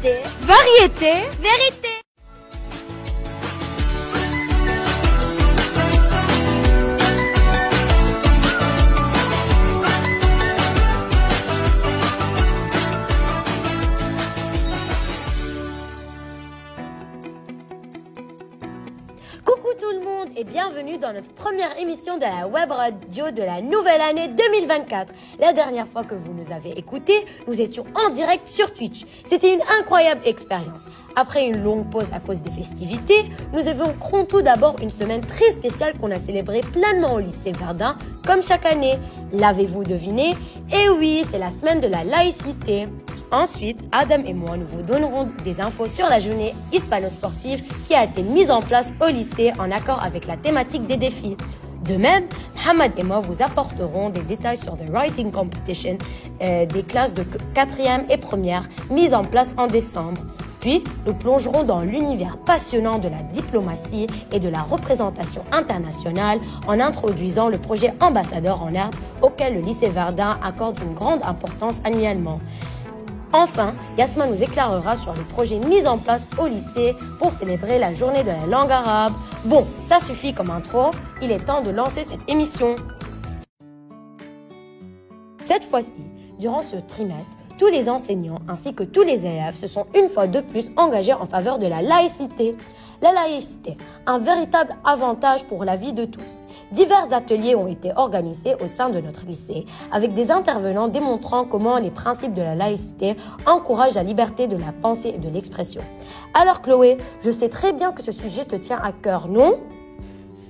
Qualité, variété, vérité. Coucou tout le monde et bienvenue dans notre première émission de la web radio de la nouvelle année 2024. La dernière fois que vous nous avez écoutés, nous étions en direct sur Twitch. C'était une incroyable expérience. Après une longue pause à cause des festivités, nous évoquerons tout d'abord une semaine très spéciale qu'on a célébrée pleinement au lycée Verdun, comme chaque année. L'avez-vous deviné? Eh oui, c'est la semaine de la laïcité. Ensuite, Adam et moi, nous vous donnerons des infos sur la journée hispano-sportive qui a été mise en place au lycée en accord avec la thématique des défis. De même, Hamad et moi vous apporterons des détails sur The Writing Competition des classes de 4e et 1er mises en place en décembre. Puis, nous plongerons dans l'univers passionnant de la diplomatie et de la représentation internationale en introduisant le projet Ambassadeur en herbe auquel le lycée Verdun accorde une grande importance annuellement. Enfin, Yasma nous éclairera sur les projets mis en place au lycée pour célébrer la journée de la langue arabe. Bon, ça suffit comme intro, il est temps de lancer cette émission. Cette fois-ci, durant ce trimestre, tous les enseignants ainsi que tous les élèves se sont une fois de plus engagés en faveur de la laïcité. La laïcité, un véritable avantage pour la vie de tous. Divers ateliers ont été organisés au sein de notre lycée avec des intervenants démontrant comment les principes de la laïcité encouragent la liberté de la pensée et de l'expression. Alors Chloé, je sais très bien que ce sujet te tient à cœur, non ?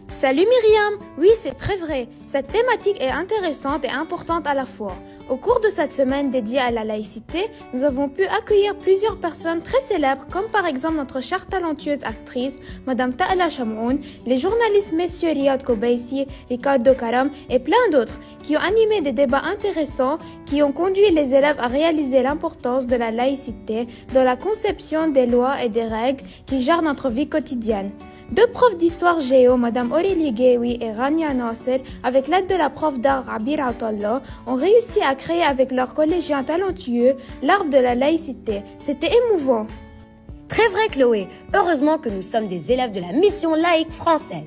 Salut Myriam, oui c'est très vrai, cette thématique est intéressante et importante à la fois. Au cours de cette semaine dédiée à la laïcité, nous avons pu accueillir plusieurs personnes très célèbres comme par exemple notre chère talentueuse actrice, Madame Ta'ala Chamoun, les journalistes messieurs Riyad Kobaisi, Ricardo Karam et plein d'autres qui ont animé des débats intéressants qui ont conduit les élèves à réaliser l'importance de la laïcité dans la conception des lois et des règles qui gèrent notre vie quotidienne. Deux profs d'histoire géo, Madame Aurélie Guéoui et Rania Nasser, avec l'aide de la prof d'art Abir Atallah, ont réussi à créer avec leurs collégiens talentueux l'arbre de la laïcité. C'était émouvant. Très vrai Chloé, heureusement que nous sommes des élèves de la mission laïque française.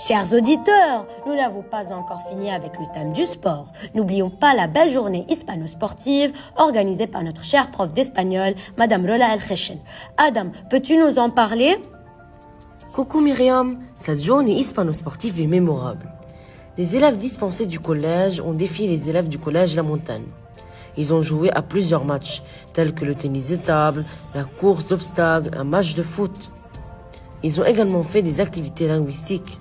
Chers auditeurs, nous n'avons pas encore fini avec le thème du sport. N'oublions pas la belle journée hispano-sportive organisée par notre chère prof d'espagnol, Madame Rola El-Kheshen. Adam, peux-tu nous en parler ? Coucou Myriam, cette journée hispano-sportive est mémorable. Les élèves dispensés du collège ont défié les élèves du collège La Montagne. Ils ont joué à plusieurs matchs, tels que le tennis de table, la course d'obstacles, un match de foot. Ils ont également fait des activités linguistiques.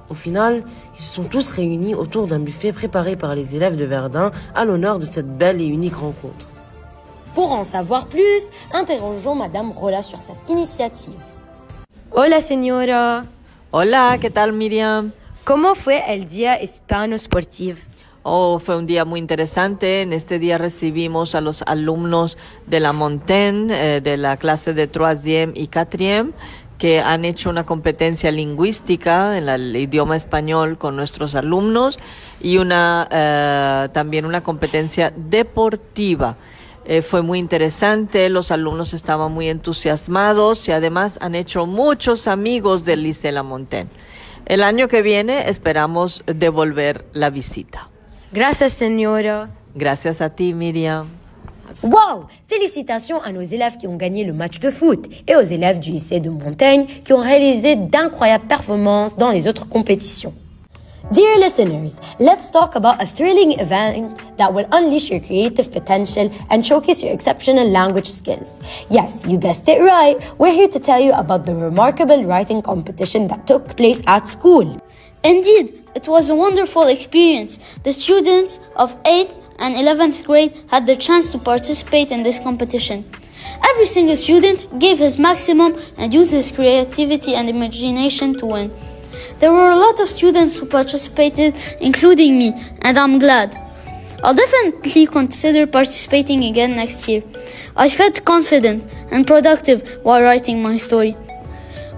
Au final, ils se sont tous réunis autour d'un buffet préparé par les élèves de Verdun à l'honneur de cette belle et unique rencontre. Pour en savoir plus, interrogeons Madame Rola sur cette initiative. Hola señora. Hola, ¿qué tal Miriam? ¿Cómo fue el día hispano-sportivo? Oh, fue un día muy interesante. En este día recibimos a los alumnos de la Montagne, de la clase de 3e y 4e, que han hecho una competencia lingüística en el idioma español con nuestros alumnos y también una competencia deportiva. Fue muy interesante, los alumnos estaban muy entusiasmados y además han hecho muchos amigos del Liceo La Montagne. El año que viene esperamos devolver la visita. Gracias, señora. Gracias a ti, Miriam. Wow! Félicitations à nos élèves qui ont gagné le match de foot et aux élèves du lycée de Montaigne qui ont réalisé d'incroyables performances dans les autres compétitions. Dear listeners, let's talk about a thrilling event that will unleash your creative potential and showcase your exceptional language skills. Yes, you guessed it right. We're here to tell you about the remarkable writing competition that took place at school. Indeed, it was a wonderful experience. The students of 8th and 11th grade had the chance to participate in this competition. Every single student gave his maximum and used his creativity and imagination to win. There were a lot of students who participated, including me, and I'm glad. I'll definitely consider participating again next year. I felt confident and productive while writing my story.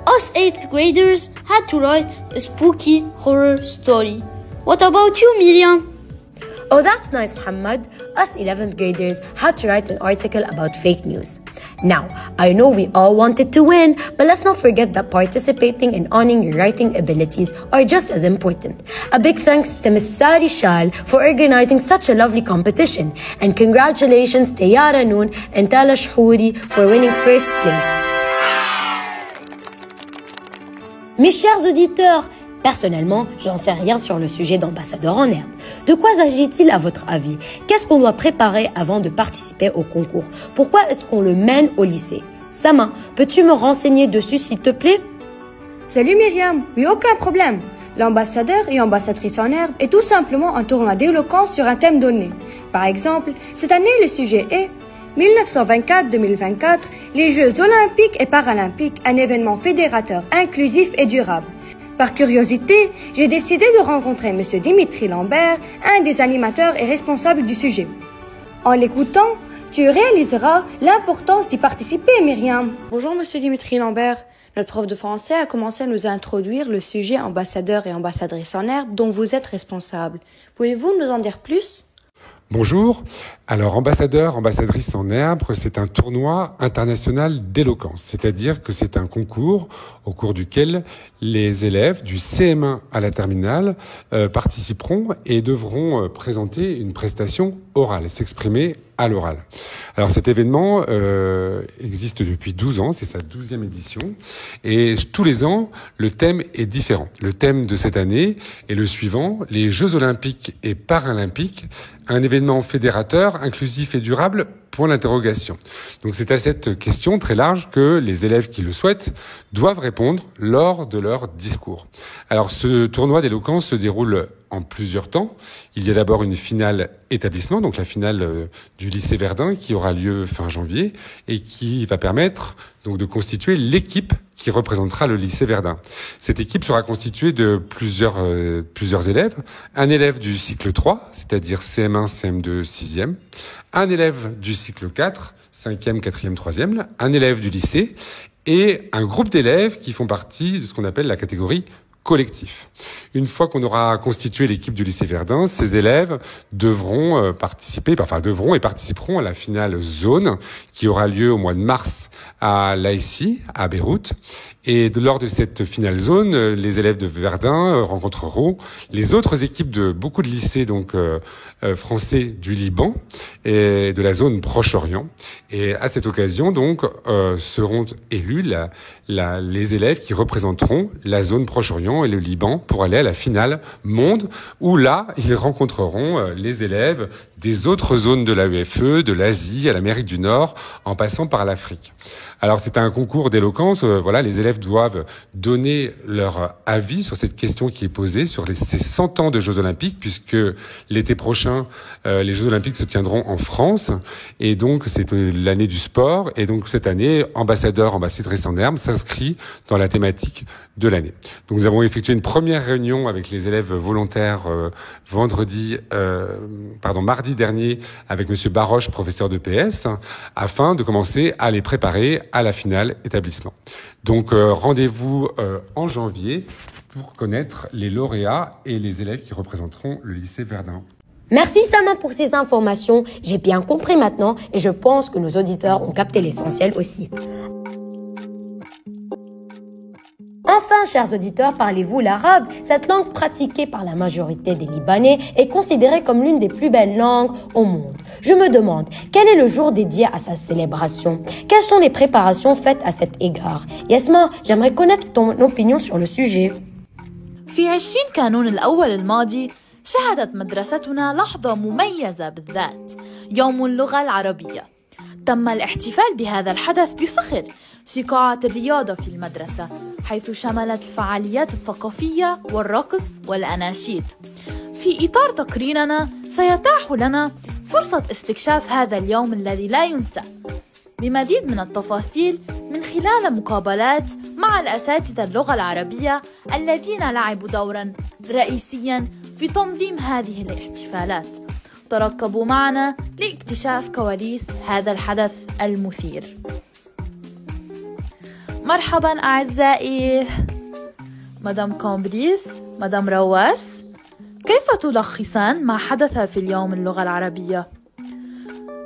Us 8th graders had to write a spooky horror story. What about you, Miriam? Oh, that's nice, Muhammad. Us 11th graders had to write an article about fake news. Now, I know we all wanted to win, but let's not forget that participating and owning your writing abilities are just as important. A big thanks to Ms. Sari Shal for organizing such a lovely competition. And congratulations to Yara Noon and Tala Shhouri for winning first place. Mes chers auditeurs, personnellement, j'en sais rien sur le sujet d'ambassadeur en herbe. De quoi s'agit-il à votre avis? Qu'est-ce qu'on doit préparer avant de participer au concours? Pourquoi est-ce qu'on le mène au lycée? Sama, peux-tu me renseigner dessus s'il te plaît? Salut Myriam, oui, aucun problème. L'ambassadeur et ambassadrice en herbe est tout simplement un tournoi d'éloquence sur un thème donné. Par exemple, cette année le sujet est 1924-2024, les Jeux olympiques et paralympiques, un événement fédérateur inclusif et durable. Par curiosité, j'ai décidé de rencontrer M. Dimitri Lambert, un des animateurs et responsables du sujet. En l'écoutant, tu réaliseras l'importance d'y participer, Myriam. Bonjour M. Dimitri Lambert. Notre prof de français a commencé à nous introduire le sujet ambassadeur et ambassadrice en herbe dont vous êtes responsable. Pouvez-vous nous en dire plus ? Bonjour. Alors, ambassadeur, ambassadrice en herbe, c'est un tournoi international d'éloquence. C'est-à-dire que c'est un concours au cours duquel les élèves du CM1 à la terminale participeront et devront présenter une prestation orale, s'exprimer à l'oral. Alors cet événement existe depuis 12 ans, c'est sa 12e édition. Et tous les ans, le thème est différent. Le thème de cette année est le suivant, les Jeux olympiques et paralympiques, un événement fédérateur, inclusif et durable, point d'interrogation. Donc c'est à cette question très large que les élèves qui le souhaitent doivent répondre lors de leur discours. Alors ce tournoi d'éloquence se déroule en plusieurs temps. Il y a d'abord une finale établissement, donc la finale du lycée Verdun qui aura lieu fin janvier et qui va permettre donc de constituer l'équipe qui représentera le lycée Verdun. Cette équipe sera constituée de plusieurs élèves, un élève du cycle 3, c'est-à-dire CM1, CM2, 6e, un élève du cycle 4, 5e, 4e, 3e, un élève du lycée et un groupe d'élèves qui font partie de ce qu'on appelle la catégorie collectif. Une fois qu'on aura constitué l'équipe du lycée Verdun, ces élèves devront participeront à la finale zone qui aura lieu au mois de mars à l'AICI, à Beyrouth. Et lors de cette finale zone, les élèves de Verdun rencontreront les autres équipes de beaucoup de lycées français du Liban et de la zone Proche-Orient. Et à cette occasion, donc, seront élus les élèves qui représenteront la zone Proche-Orient et le Liban pour aller à la finale monde, où là, ils rencontreront les élèves des autres zones de l'AEFE, de l'Asie, à l'Amérique du Nord, en passant par l'Afrique. Alors c'est un concours d'éloquence, les élèves doivent donner leur avis sur cette question qui est posée sur ces 100 ans de Jeux Olympiques, puisque l'été prochain, les Jeux Olympiques se tiendront en France, et donc c'est l'année du sport, et donc cette année, ambassadeur, ambassadrice en herbe s'inscrit dans la thématique de l'année. Donc nous avons effectué une première réunion avec les élèves volontaires mardi dernier avec Monsieur Baroche, professeur de PS, afin de commencer à les préparer à la finale établissement. Donc rendez-vous en janvier pour connaître les lauréats et les élèves qui représenteront le lycée Verdun. Merci Sama pour ces informations. J'ai bien compris maintenant et je pense que nos auditeurs ont capté l'essentiel aussi. Enfin, chers auditeurs, parlez-vous l'arabe? Cette langue pratiquée par la majorité des Libanais est considérée comme l'une des plus belles langues au monde. Je me demande, quel est le jour dédié à sa célébration? Quelles sont les préparations faites à cet égard? Yasma, j'aimerais connaître ton opinion sur le sujet. في 20 كانون الأول الماضي شهدت مدرستنا لحظة مميزة بالذات، يوم اللغة العربية. تم الاحتفال بهذا الحدث بفخر في قاعة الرياضة في المدرسة، حيث شملت الفعاليات الثقافية والرقص والأناشيد. في إطار تقريرنا سيتاح لنا فرصة استكشاف هذا اليوم الذي لا ينسى بمزيد من التفاصيل من خلال مقابلات مع الأساتذة اللغة العربية الذين لعبوا دورا رئيسيا في تنظيم هذه الاحتفالات. ترقبوا معنا لاكتشاف كواليس هذا الحدث المثير. مرحبا أعزائي، مدام كومبريس، مدام رواس، كيف تلخصان ما حدث في اليوم اللغة العربية؟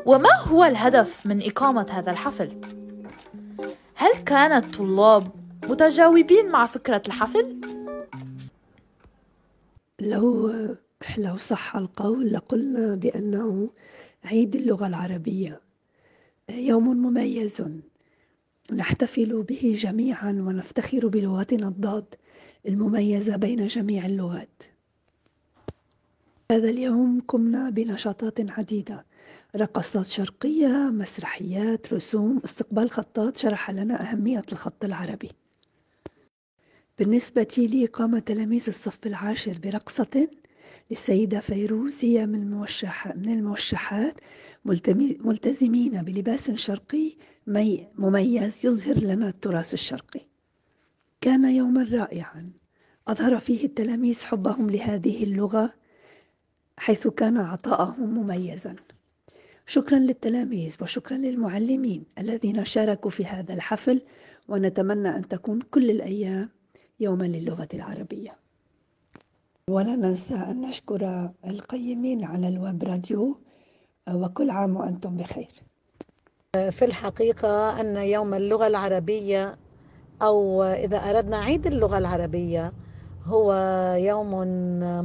وما هو الهدف من إقامة هذا الحفل؟ هل كان الطلاب متجاوبين مع فكرة الحفل؟ لو صح القول لقلنا بأنه عيد اللغة العربية يوم مميز نحتفل به جميعا ونفتخر بلغتنا الضاد المميزة بين جميع اللغات. هذا اليوم قمنا بنشاطات عديدة: رقصات شرقية، مسرحيات، رسوم، استقبال خطاط شرح لنا أهمية الخط العربي. بالنسبة لي قام تلاميذ الصف العاشر برقصة للسيدة فيروز، هي من الموشحات، ملتزمين بلباس شرقي مميز يظهر لنا التراث الشرقي. كان يوما رائعا أظهر فيه التلاميذ حبهم لهذه اللغة حيث كان عطاءهم مميزا. شكرا للتلاميذ وشكرا للمعلمين الذين شاركوا في هذا الحفل، ونتمنى أن تكون كل الأيام يوما للغة العربية. ولا ننسى أن نشكر القيمين على الويب راديو، وكل عام وأنتم بخير. في الحقيقة أن يوم اللغة العربية، أو إذا أردنا عيد اللغة العربية، هو يوم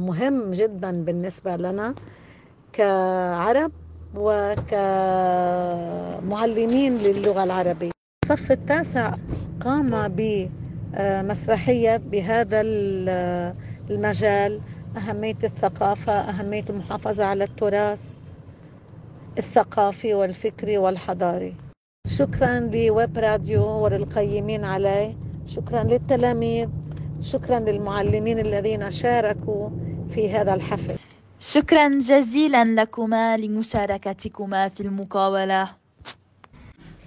مهم جدا بالنسبة لنا كعرب وكمعلمين للغة العربية. الصف التاسع قام بمسرحية بهذا المجال: أهمية الثقافة، أهمية المحافظة على التراث الثقافي والفكري والحضاري. شكرا لويب راديو وللقيمين عليه، شكرا للتلاميذ، شكرا للمعلمين الذين شاركوا في هذا الحفل. شكرا جزيلا لكما لمشاركتكما في المقاولة.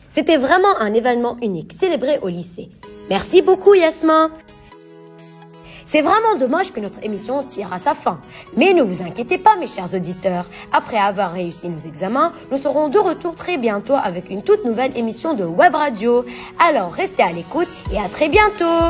C'était vraiment un événement unique, célébré au lycée. Merci beaucoup Yasmin. C'est vraiment dommage que notre émission tire à sa fin. Mais ne vous inquiétez pas mes chers auditeurs. Après avoir réussi nos examens, nous serons de retour très bientôt avec une toute nouvelle émission de Web Radio. Alors restez à l'écoute et à très bientôt.